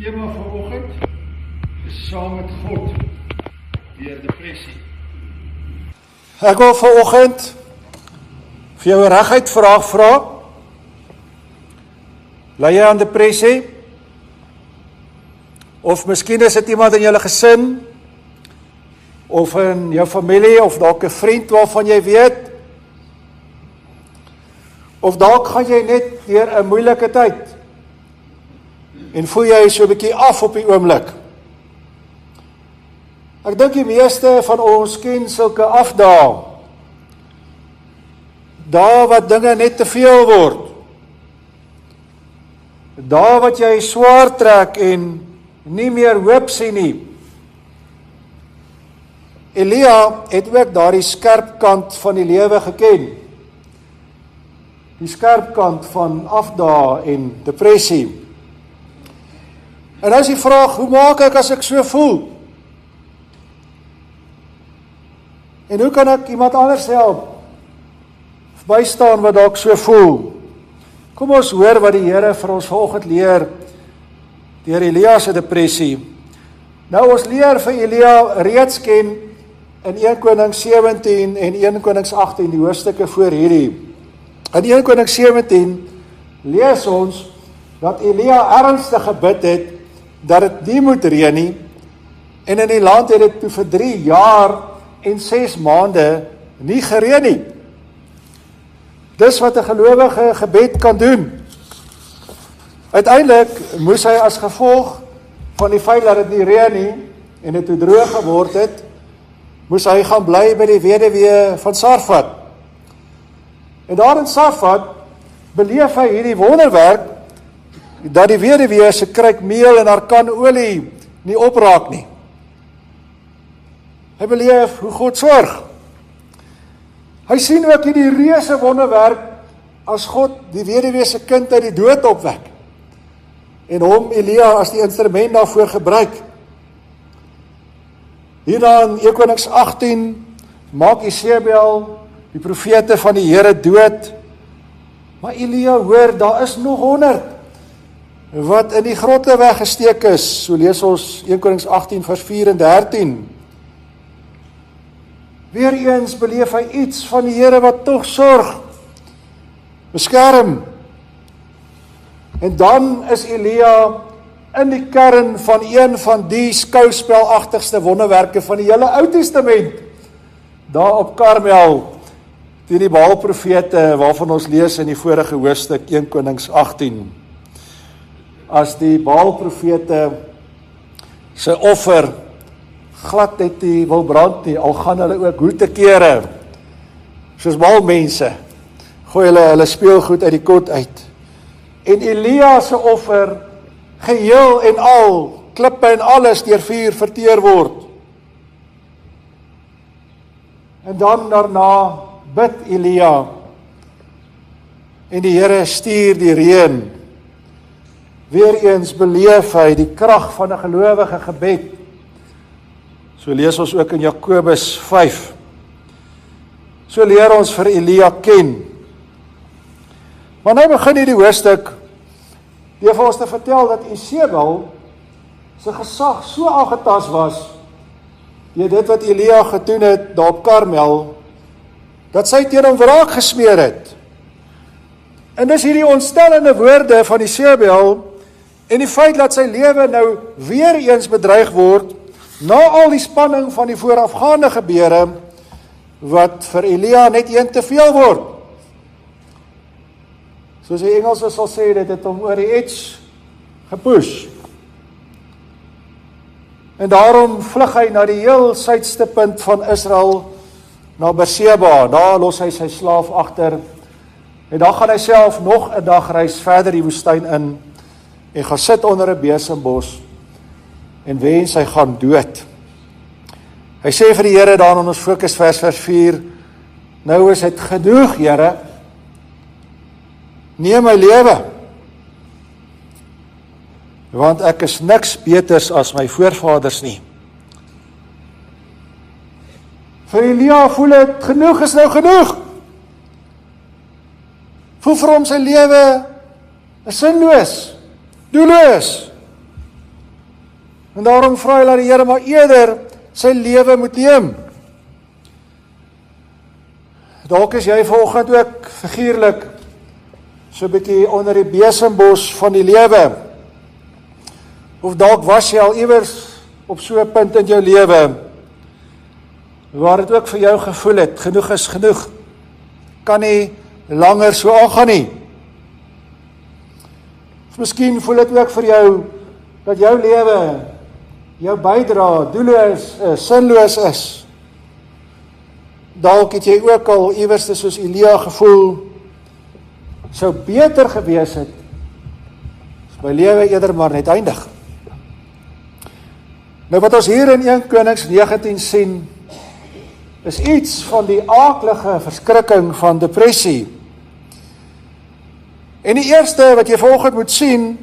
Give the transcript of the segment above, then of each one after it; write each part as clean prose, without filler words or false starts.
Thema vanoggend is saam met God deur depressie. Ek wil vanoggend vir jou 'n reguit vraag vra. Ly jy aan depressie? Of miskien is dit iemand in jou gesin, of in jou familie, of dalk 'n vriend waarvan jy weet, of dalk gaan jy net deur 'n moeilike tyd, en voel jy so 'n bietjie af op die oomblik. Ek dink die meeste van ons ken sulke afdae, daar wat dinge net te veel word, daar wat jy swaar trek en nie meer hoop sien nie. Elia het ook daardie skerp kant van die lewe geken. Die skerp kant van afdae en depressie. En as die vraag, hoe maak ek as ek so voel? En hoe kan ek iemand anders help? Of bystaan wat dalk so voel? Kom ons hoor wat die Here vir ons vanoggend leer deur Elia se depressie. Nou ons leer vir Elia reeds ken in 1 Konings 17 en 1 Konings 18, die hoofstukke voor hierdie. In 1 Konings 17 lees ons dat Elia ernstig gebid het dat dit nie moet reën nie, en in die land het dit toe vir 3 jaar en 6 maande nie gereën nie. Dis wat 'n gelowige gebed kan doen. Uiteindelik moes hy as gevolg van die feit dat dit nie reën nie en dit toe droog geword het, moes hy gaan bly by die weduwee van Sarfat. En daar in Sarfat beleef hy hierdie wonderwerk dat die weduwee se kruik meel en haar kan olie nie opraak nie. Hy beleef hoe God sorg. Hy sien ook hierdie reuse wonderwerk as God die weduwee se kind uit die dood opwek en hom Elia as die instrument daarvoor gebruik. Hierna in 1 Konings 18 maak Jezebel die profete van die Here dood, maar Elia hoor daar is nog 100 wat in die grotte weggesteek is. So lees ons 1 Konings 18 vers 4 en 13. Weereens beleef hy iets van die Here wat tog sorg, beskerm. En dan is Elia in die kern van een van die skouspelagtigste wonderwerke van die hele Ou Testament, daar op Karmel, teen die Baalprofete waarvan ons lees in die vorige hoofstuk 1 Konings 18. As die Baalprofete sy offer glad net nie wil brand nie, al gaan hulle ook hoe te kere, soos Baalmense, gooi hulle speelgoed uit die kot uit. En Elia se offer, geheel en al, klippe en alles deur vuur verteer word. En dan daarna bid Elia, en die Here stuur die reën. Weereens beleef hy die krag van 'n gelowige gebed. So lees ons ook in Jakobus 5. So leer ons vir Elia ken. Maar nou begin hierdie hoofstuk deur vir ons te vertel dat Jezebel se gesag so aangetast was deur dit wat Elia gedoen het daar op Karmel, dat sy teen hom wraak gesmeer het. En dis hierdie ontstellende woorde van Jezebel en die feit dat sy lewe nou weer eens bedreig word na al die spanning van die voorafgaande gebeure wat vir Elia net een te veel word. Soos die Engelse sal sê, dit het hom oor die edge gepush. En daarom vlug hy na die heel suidste punt van Israel, na Berseba. Daar los hy sy slaaf agter. En dan gaan hy self nog 'n dag reis verder die woestyn in en gaan sit onder 'n besembos en wens hy gaan dood. Hy sê vir die Here dan in ons fokusvers vers 4, nou is dit genoeg, Here, neem my lewe, want ek is niks beters as my voorvaders nie. Vir Elia voel het, genoeg is nou genoeg. Voel vir hom sy lewe is sinloos, doelloos. En daarom vra hy dat die Here maar eerder sy lewe moet neem. Dalk is jy vanoggend ook figuurlik so 'n bietjie onder die besembos van die lewe. Of dalk was jy al iewers op so 'n punt in jou lewe waar dit ook vir jou gevoel het, genoeg is genoeg. Kan nie langer so aangaan nie. Of miskien voel dit ook vir jou dat jou lewe, jou bydrae doelloos is, sinloos is. Dalk het jy ook al iewers soos Elia gevoel, sou beter gewees het as my lewe eerder maar net eindig. Nou wat ons hier in 1 Konings 19 sien, is iets van die aaklige verskrikking van depressie. En die eerste wat jy vanoggend moet sien,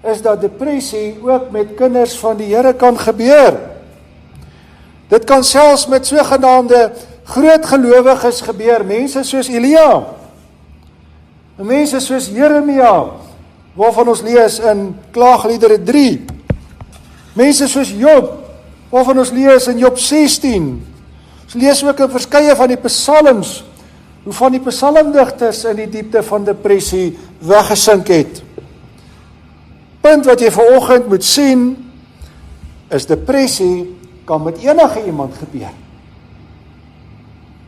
is dat depressie ook met kinders van die Here kan gebeur. Dit kan selfs met sogenaamde groot gelowiges gebeur, mense soos Elia, mense soos Jeremia, waarvan ons lees in Klaagliedere 3, mense soos Job, waarvan ons lees in Job 16, ons lees ook in verskeie van die psalms, hoe van die psalmdigters in die diepte van depressie weggesink het. Punt wat jy vanoggend moet sien, is depressie kan met enige iemand gebeur.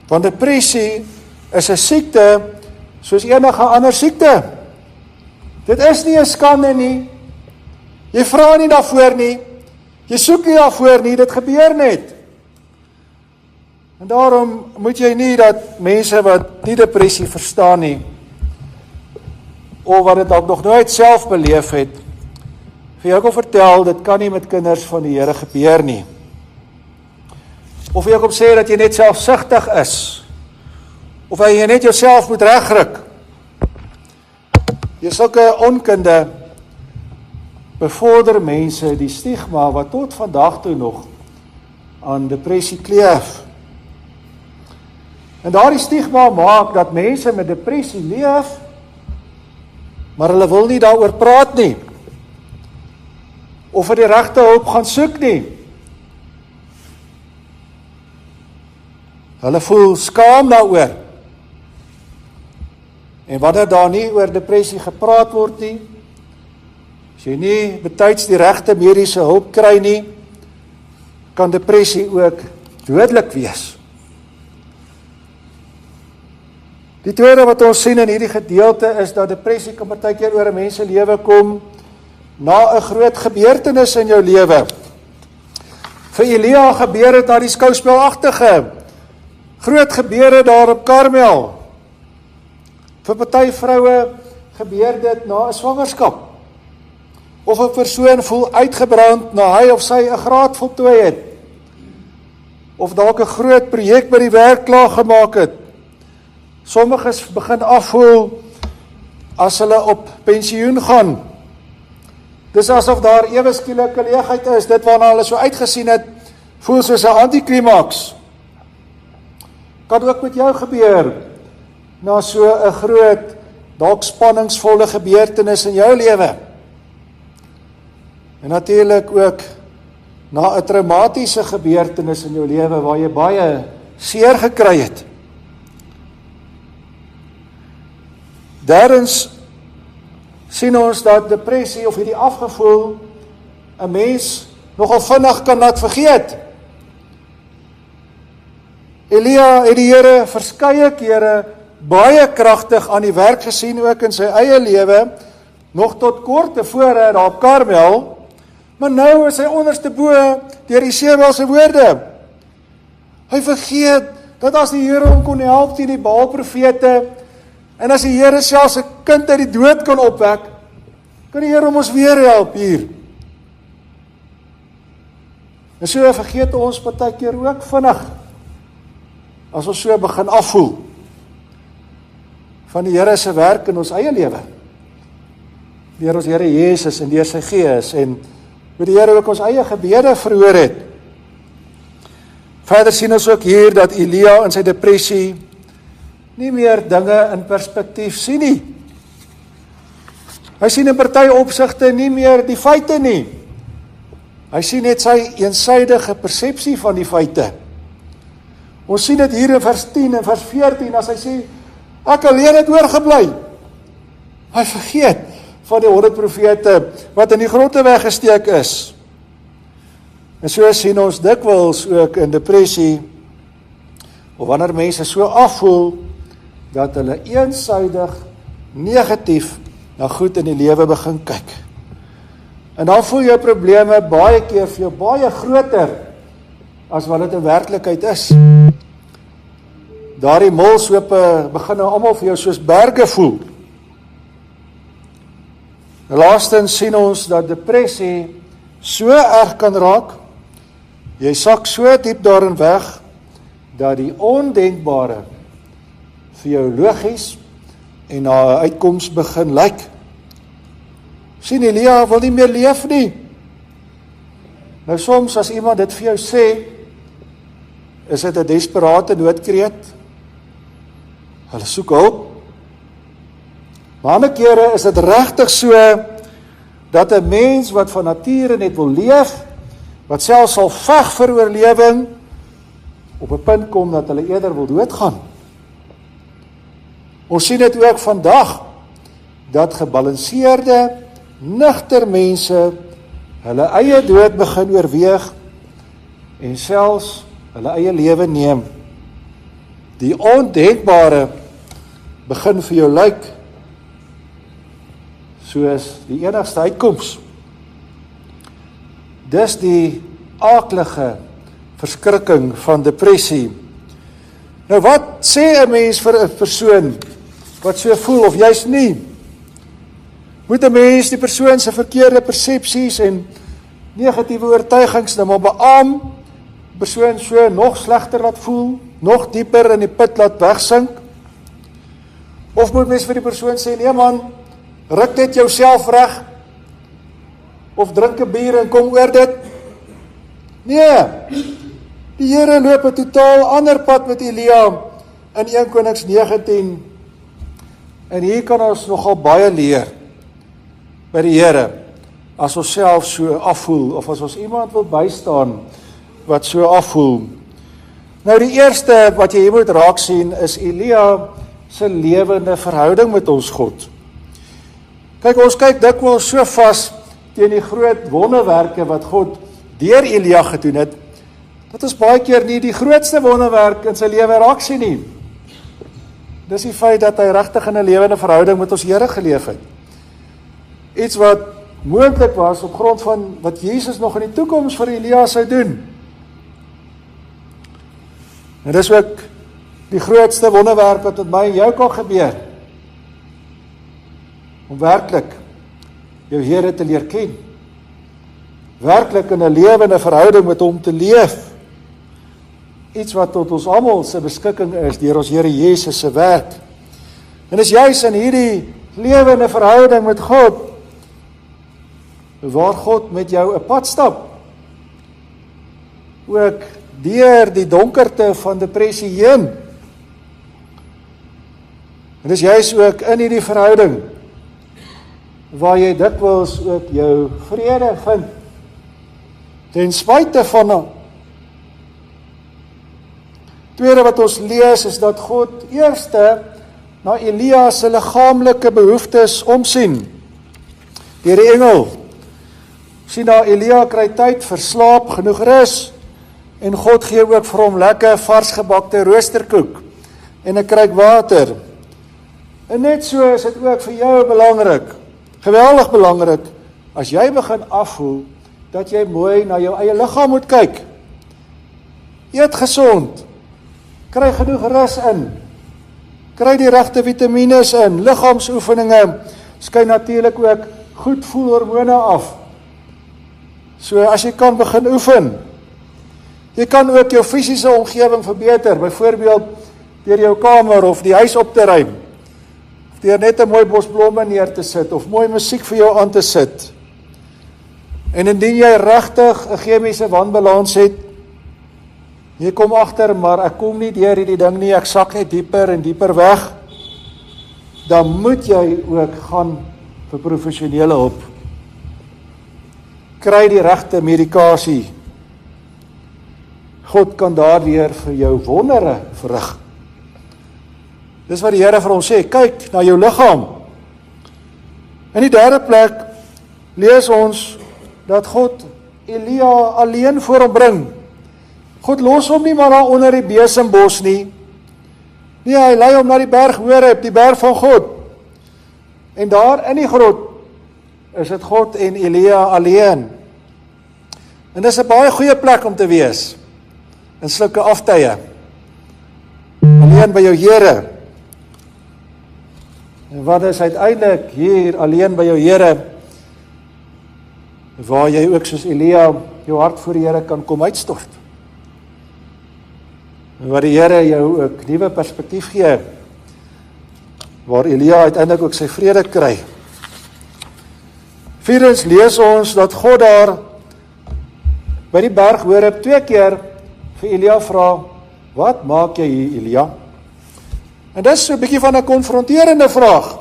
Want depressie is 'n siekte soos enige ander siekte. Dit is nie 'n skande nie. Jy vra nie daarvoor nie. Jy soek nie daarvoor nie, dit gebeur net. En daarom moet jy nie dat mense wat nie depressie verstaan nie, of wat dit dalk nog nooit self beleef het, vir jou kan vertel, dit kan nie met kinders van die Here gebeur nie. Of jy kan sê dat jy net selfsugtig is, of jy net jouself moet regryk. Jy sulke onkunde bevorder mense die stigma wat tot vandag toe nog aan depressie kleef. En daardie stigma maak dat mense met depressie leef, maar hulle wil nie daaroor praat nie, of vir die regte hulp gaan soek nie. Hulle voel skaam daaroor. En wanneer daar nie oor depressie gepraat word nie, as jy nie betyds die regte mediese hulp kry nie, kan depressie ook dodelik wees. Die tweede wat ons sien in hierdie gedeelte is dat depressie kan partykeer oor 'n mens se lewe kom na 'n groot gebeurtenis in jou lewe. Vir Elia gebeur dit na die skouspelagtige groot gebeure daar op Karmel. Vir party vroue gebeur dit na 'n swangerskap. Of 'n persoon voel uitgebrand na hy of sy 'n graad voltooi het. Of dalk 'n groot projek by die werk klaar gemaak het. Sommiges begin afvoel as hulle op pensioen gaan. Dis asof daar ewe skielik 'n leegheid is, dit waarna hulle so uitgesien het, voel soos 'n antiklimaks. Kan ook met jou gebeur, na so 'n groot, dalk spanningsvolle gebeurtenis in jou lewe. En natuurlik ook na 'n traumatiese gebeurtenis in jou lewe, waar jy baie seer gekry het. Derdens sien ons dat depressie of hierdie afgevoel 'n mens nogal vinnig kan laat vergeet. Elia het die Here verskeie kere baie kragtig aan die werk gesien, ook in sy eie lewe, nog tot kort tevore daar op Karmel, maar nou is hy onderste bo deur Isebel se woorde. Hy vergeet dat as die Here hom kon help teen die Baal-profete, en as die Here selfs 'n kind uit die dood kan opwek, kan die Here ons weer help hier. En so vergeet ons partykeer ook vinnig, as ons so begin afvoel van die Here se werk in ons eie lewe, deur ons Here Jesus en deur sy Gees, en hoe die Here ook ons eie gebede verhoor het. Verder sien ons ook hier dat Elia in sy depressie nie meer dinge in perspektief sien nie. Hy sien in party opsigte nie meer die feite nie. Hy sien net sy eensydige persepsie van die feite. Ons sien dit hier in vers 10 en vers 14, as hy sê, ek alleen het oorgebly. Hy vergeet van die 100 profete wat in die grotte weggesteek is. En so sien ons dikwels ook in depressie, of wanneer mense so afvoel, dat hulle eensydig negatief na goed in die lewe begin kyk. En dan voel jou probleme baie keer vir jou baie groter as wat dit in werklikheid is. Daardie molshope begin nou almal vir jou soos berge voel. Laastens sien ons dat depressie so erg kan raak, jy sak so diep daarin weg, dat die ondenkbare vir jou logies en na 'n uitkoms begin lyk. Sien, Elia wil nie meer leef nie. Nou soms as iemand dit vir jou sê, is dit 'n desperate noodkreet. Hulle soek hulp. Maar ander kere is dit regtig so, dat 'n mens wat van nature net wil leef, wat selfs sal veg vir oorlewing, op 'n punt kom dat hulle eerder wil doodgaan. Ons sien dit ook vandag, dat gebalanseerde, nugter mense hulle eie dood begin oorweeg en selfs hulle eie lewe neem. Die ondenkbare begin vir jou lyk soos die enigste uitkoms. Dis die aaklige verskrikking van depressie. Nou wat sê 'n mens vir 'n persoon wat so voel of juist nie? Moet 'n mens die persoon se verkeerde persepsies en negatiewe oortuigings nou maar beamoen, persoon so nog slegter laat voel, nog dieper in die put laat wegsink? Of moet mens vir die persoon sê, nee man, ruk net jouself reg, of drink 'n bier en kom oor dit? Nee, die Here loop 'n totaal ander pad met Elia in 1 Konings 19, en hier kan ons nogal baie leer by die Here, as ons self so afvoel, of as ons iemand wil bystaan wat so afvoel. Nou die eerste wat jy hier moet raak sien, is Elia se lewende verhouding met ons God. Kyk, ons kyk dikwels so vas teen die groot wonderwerke wat God deur Elia gedoen het, dat ons baie keer nie die grootste wonderwerk in sy lewe raak sien nie. Dis die feit dat hy regtig in 'n lewende verhouding met ons Here geleef het. Iets wat moontlik was op grond van wat Jesus nog in die toekoms vir Elia sou doen. En dis ook die grootste wonderwerk wat met my en jou kan gebeur. Om werklik jou Here te leer ken. Werklik in 'n lewende verhouding met hom te leef. Iets wat tot ons almal se beskikking is deur ons Here Jesus se werk. En is juis in hierdie lewende verhouding met God waar God met jou 'n pad stap. Ook deur die donkerte van depressie heen. En dis juis ook in hierdie verhouding waar jy dikwels ook jou vrede vind. Ten spyte van. Tweede wat ons lees is dat God eerste na Elia se liggaamlike behoeftes omsien. Deur die engel. Sien daar, Elia kry tyd vir slaap, genoeg rus, en God gee ook vir hom lekker vars gebakte roosterkoek en 'n kruik water. En net so is dit ook vir jou belangrik, geweldig belangrik, as jy begin afvoel, dat jy mooi na jou eie liggaam moet kyk. Eet gesond, kry genoeg rus in, kry die regte vitamiene in, liggaamsoefeninge, skyn natuurlik ook goed voelhormone af. So as jy kan begin oefen, jy kan ook jou fisiese omgewing verbeter, byvoorbeeld deur jou kamer of die huis op te ruim, of deur net 'n mooi bos blomme neer te sit, of mooi musiek vir jou aan te sit. En indien jy regtig 'n chemiese wanbalans het, jy kom agter, maar ek kom nie deur hierdie ding nie, ek sak net dieper en dieper weg, dan moet jy ook gaan vir professionele hulp. kry die regte medikasie. God kan daardeur vir jou wondere verrig. Dis wat die Here vir ons sê, kyk na jou liggaam. In die derde plek lees ons dat God Elia alleen voor hom bring. God los hom nie maar daar onder die besembos nie. Nee, hy lei hom na die berg Horeb, die berg van God. En daar in die grot is dit God en Elia alleen. En dis 'n baie goeie plek om te wees in sulke aftye. Alleen by jou Here. En wat is uiteindelik hier alleen by jou Here, waar jy ook soos Elia jou hart voor die Here kan kom uitstort. En waar die Here jou ook nuwe perspektief gee, waar Elia uiteindelik ook sy vrede kry. Vierdens lees ons dat God daar by die berg Horeb 2 keer vir Elia vra, wat maak jy hier, Elia? En dis so 'n bietjie van 'n konfronterende vraag.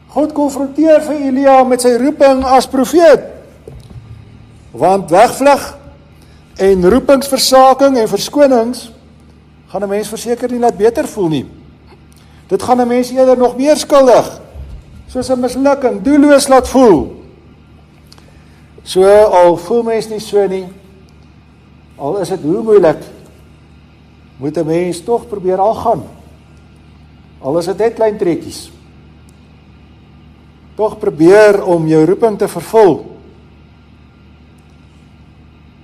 God konfronteer vir Elia met sy roeping as profeet. Want wegvlug en roepingsversaking en verskonings gaan 'n mens verseker nie laat beter voel nie. Dit gaan 'n mens eerder nog meer skuldig, soos 'n mislukking, doelloos laat voel. So al voel mens nie so nie, al is dit hoe moeilik, moet 'n mens tog probeer aangaan. Al is dit net klein trekkies. Tog probeer om jou roeping te vervul.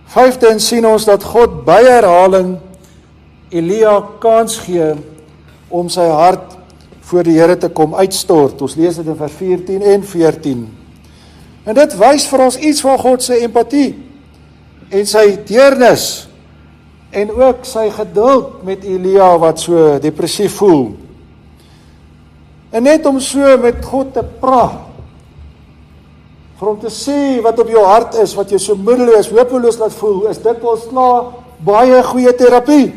Vyftens sien ons dat God by herhaling Elia kans gee om sy hart voor die Here te kom uitstort. Ons lees dit in vers 14 en 14. En dit wys vir ons iets van God se empatie en sy deernis en ook sy geduld met Elia wat so depressief voel. En net om so met God te praat, vir hom te sê wat op jou hart is, wat jou so moedeloos, hopeloos laat voel, is dikwels klaar baie goeie terapie.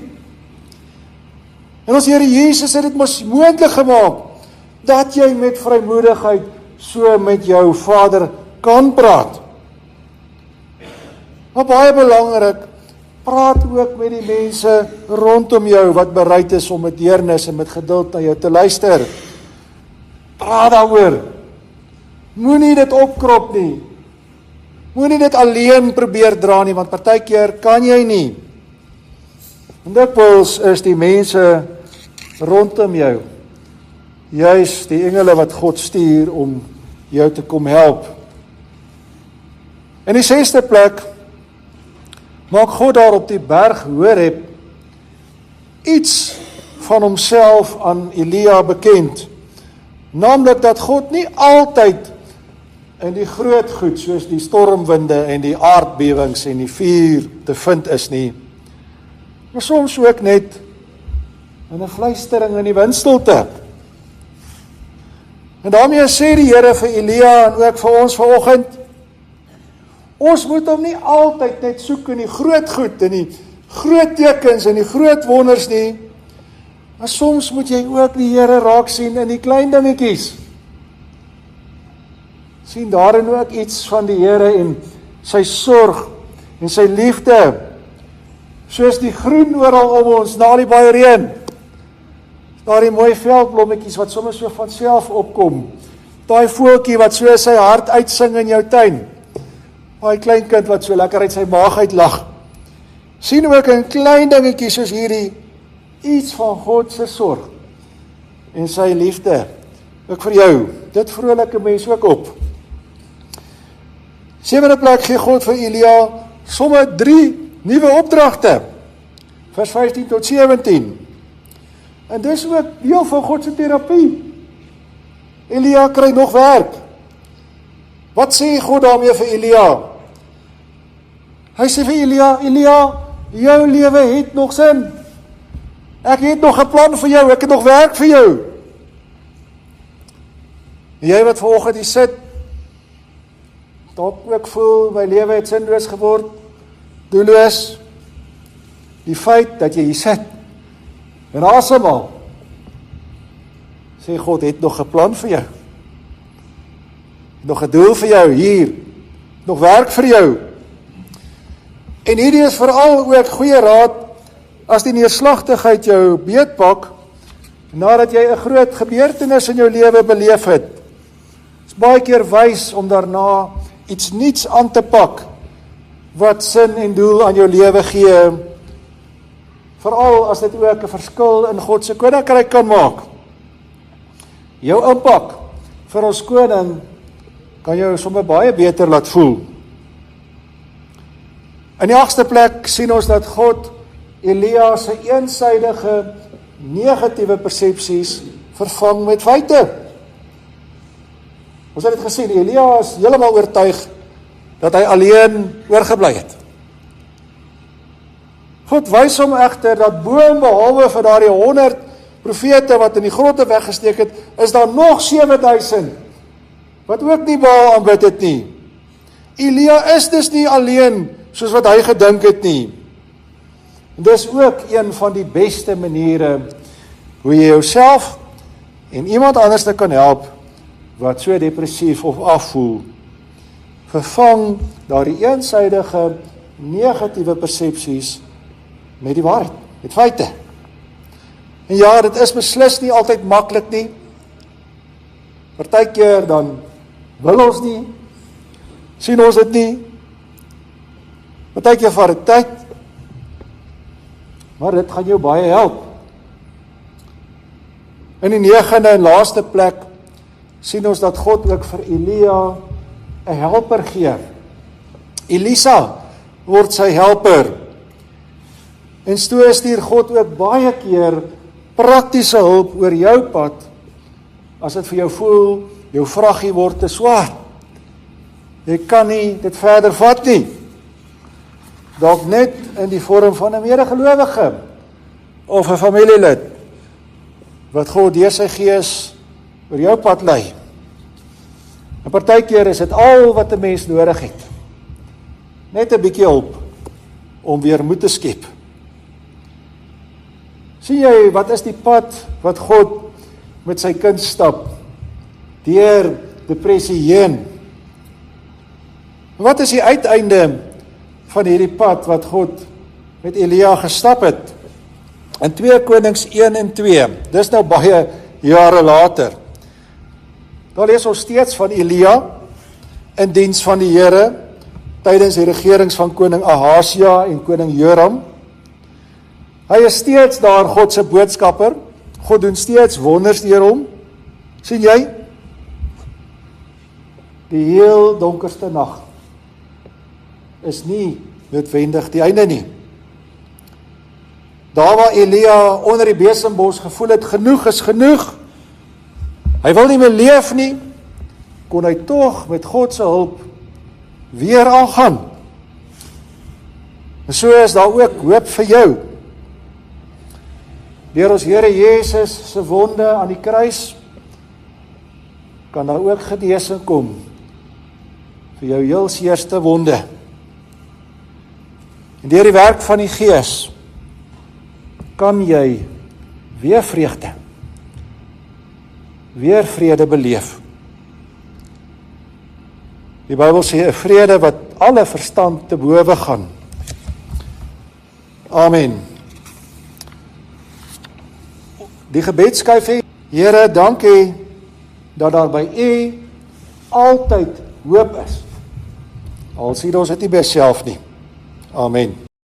En ons Here Jesus het dit mos moontlik gemaak, dat jy met vrymoedigheid so met jou Vader kan praat. Maar baie belangrik, praat ook met die mense rondom jou, wat bereid is om met deernis en met geduld na jou te luister. Praat daaroor. Moenie dit opkrop nie. Moenie dit alleen probeer dra nie, want partykeer kan jy nie. En dikwels is die mense rondom jou, juis die engele wat God stuur om jou te kom help. In die 6de plek, maak God daar op die berg Horeb iets van homself aan Elia bekend. Naamlik dat God nie altyd in die groot goed, soos die stormwinde en die aardbewings en die vuur te vind is nie. Maar soms ook net in 'n fluistering in die windstilte. En daarmee sê die Here vir Elia en ook vir ons vanoggend, ons moet hom nie altyd net soek in die groot goed, in die groot tekens en die groot wonders nie, maar soms moet jy ook die Here raak sien in die klein dingetjies. Sien daarin ook iets van die Here en sy sorg en sy liefde, soos die groen oral om ons na die baie reën. Daar die mooi veldblommetjies wat sommer so van self opkom. Daai voeltjie wat so sy hart uitsing in jou tuin. Daai klein kind wat so lekker uit sy maag uitlag. Sien ook in klein dingetjies soos hierdie iets van God se sorg en sy liefde. Ook vir jou. Dit vrolike mens ook op. 7de plek gee God vir Elia sommer 3 nuwe opdragte. Vers 15 tot 17. En dis ook deel van God se terapie. Elia kry nog werk. Wat sê God daarmee vir Elia? Hy sê vir Elia, Elia, jou lewe het nog sin. Ek het nog 'n plan vir jou, ek het nog werk vir jou. En jy wat vanoggend hier sit, dalk ook voel, my lewe het sinloos geword, doelloos. Die feit dat jy hier sit, en asemhaal, sê God het nog 'n plan vir jou. Nog 'n doel vir jou hier, nog werk vir jou. En hierdie is veral ook goeie raad as die neerslagtigheid jou beetpak, nadat jy 'n groot gebeurtenis in jou lewe beleef het. Dit is baie keer wys om daarna iets nuuts aan te pak, wat sin en doel aan jou lewe gee, veral as dit ook 'n verskil in God se koninkryk kan maak. Jou impak vir ons koning kan jou sommer baie beter laat voel. In die 8ste plek sien ons dat God Elia se eensydige negatiewe persepsies vervang met feite. Ons het dit gesien, Elia is heeltemal oortuig dat hy alleen oorgebly het. God wys hom egter dat bo en behalwe vir daardie 100 profete wat in die grotte weggesteek het, is daar nog 7000 wat ook nie Baal aanbid het nie. Elia is dus nie alleen soos wat hy gedink het nie. En dis ook een van die beste maniere hoe jy jouself en iemand anders te kan help wat so depressief of afvoel. Vervang daardie eensydige negatiewe persepsies met die waarheid, met feite. En ja, dit is beslis nie altyd maklik nie. Partykeer dan wil ons nie, sien ons dit nie. Partykeer vat dit tyd, maar dit gaan jou baie help. In die 9de en laaste plek sien ons dat God ook vir Elia 'n helper gee. Elisa word sy helper. En so stuur God ook baie keer praktiese hulp oor jou pad, as dit vir jou voel, jou vraggie word te swaar. Jy kan nie dit verder vat nie. Dalk net in die vorm van 'n medegelowige of 'n familielid wat God deur sy gees oor jou pad lei. En partykeer is dit al wat 'n mens nodig het. Net 'n bietjie hulp om weer moed te skep. Sien jy, wat is die pad wat God met sy kind stap deur depressie heen? Wat is die uiteinde van hierdie pad wat God met Elia gestap het? In 2 Konings 1 en 2, dis nou baie jare later. Daar lees ons steeds van Elia in diens van die Here tydens die regerings van koning Ahasia en koning Joram. Hy is steeds daar God se boodskapper. God doen steeds wonders deur hom. Sien jy? Die heel donkerste nag is nie noodwendig die einde nie. Daar waar Elia onder die besembos gevoel het, genoeg is genoeg. Hy wil nie meer leef nie, kon hy tog met God se hulp weer aangaan. En so is daar ook hoop vir jou. Deur ons Here Jesus se wonde aan die kruis, kan daar ook genesing kom vir jou heel seerste wonde. En deur die werk van die Gees, kan jy weer vreugde, weer vrede beleef. Die Bybel sê 'n vrede wat alle verstand te bowe gaan. Amen. Die gebed skuif hy: Here, dankie dat daar by U altyd hoop is. Al sien ons dit nie by self nie. Amen.